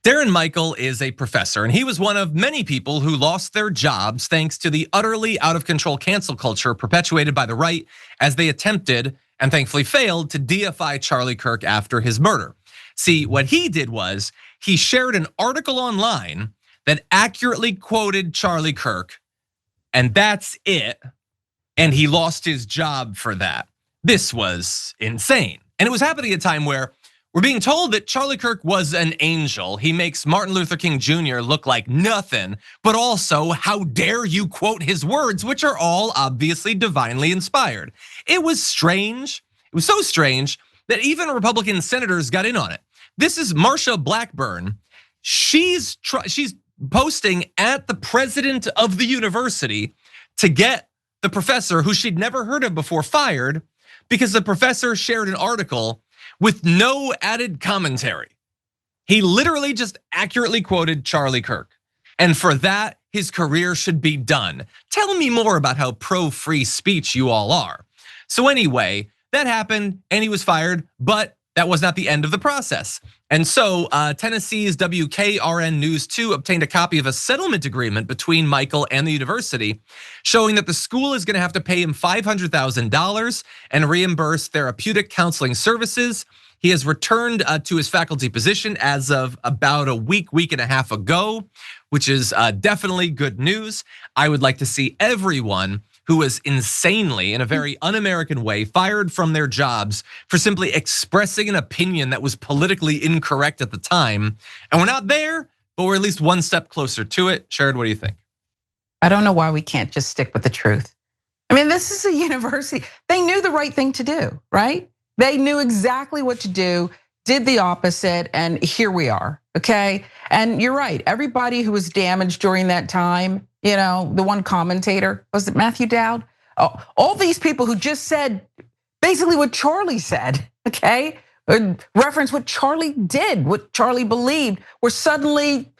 Darren Michael is a professor, and he was one of many people who lost their jobs thanks to the utterly out of control cancel culture perpetuated by the right as they attempted, and thankfully failed, to deify Charlie Kirk after his murder. See, what he did was he shared an article online that accurately quoted Charlie Kirk, and that's it. And he lost his job for that. This was insane. And it was happening at a time where we're being told that Charlie Kirk was an angel. He makes Martin Luther King Jr. look like nothing, but also, how dare you quote his words, which are all obviously divinely inspired. It was strange. It was so strange that even Republican senators got in on it. This is Marsha Blackburn. She's posting at the president of the university to get the professor, who she'd never heard of before, fired because the professor shared an article with no added commentary. He literally just accurately quoted Charlie Kirk. And for that, his career should be done. Tell me more about how pro-free speech you all are. So anyway, that happened and he was fired, but that was not the end of the process. And so Tennessee's WKRN News 2 obtained a copy of a settlement agreement between Michael and the university, showing that the school is gonna have to pay him $500,000 and reimburse therapeutic counseling services. He has returned to his faculty position as of about a week and a half ago, which is definitely good news. I would like to see everyone who was insanely, in a very un-American way, fired from their jobs for simply expressing an opinion that was politically incorrect at the time. And we're not there, but we're at least one step closer to it. Sharon, what do you think? I don't know why we can't just stick with the truth. I mean, this is a university. They knew the right thing to do, right? They knew exactly what to do, did the opposite, and here we are, okay? And you're right, everybody who was damaged during that time, the one commentator, was it Matthew Dowd? All these people who just said basically what Charlie said, okay? Reference what Charlie did, what Charlie believed, were suddenly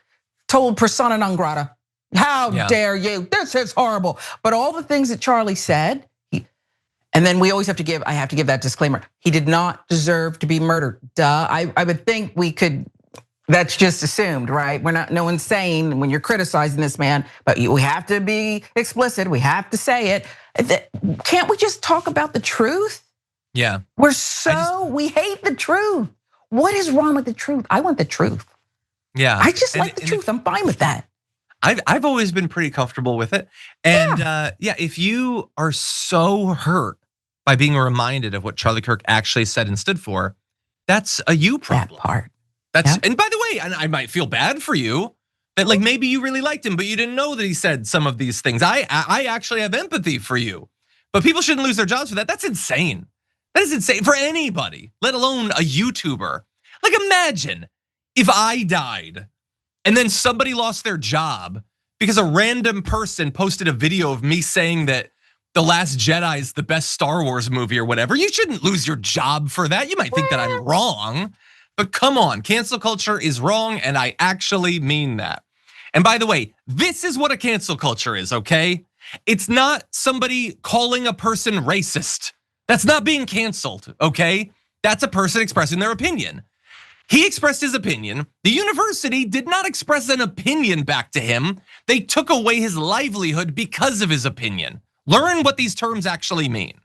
told persona non grata. How dare you, this is horrible. But all the things that Charlie said, and then we always have to give, I have to give that disclaimer. He did not deserve to be murdered, duh. I would think we could, that's just assumed, right? No one's saying when you're criticizing this man, but we have to be explicit, we have to say it. Can't we just talk about the truth? Yeah. We hate the truth. What is wrong with the truth? I want the truth. Yeah. I just like the truth, I'm fine with that. I've always been pretty comfortable with it. And yeah, if you are so hurt by being reminded of what Charlie Kirk actually said and stood for, that's a you problem. That part. And by the way, and I might feel bad for you that like maybe you really liked him, but you didn't know that he said some of these things. I actually have empathy for you, but people shouldn't lose their jobs for that. That's insane. That is insane for anybody, let alone a YouTuber. Like imagine if I died and then somebody lost their job because a random person posted a video of me saying that The Last Jedi is the best Star Wars movie or whatever. You shouldn't lose your job for that. You might think that I'm wrong. But come on, cancel culture is wrong, and I actually mean that. And by the way, this is what a cancel culture is, okay? It's not somebody calling a person racist. That's not being canceled, okay? That's a person expressing their opinion. He expressed his opinion. The university did not express an opinion back to him. They took away his livelihood because of his opinion. Learn what these terms actually mean.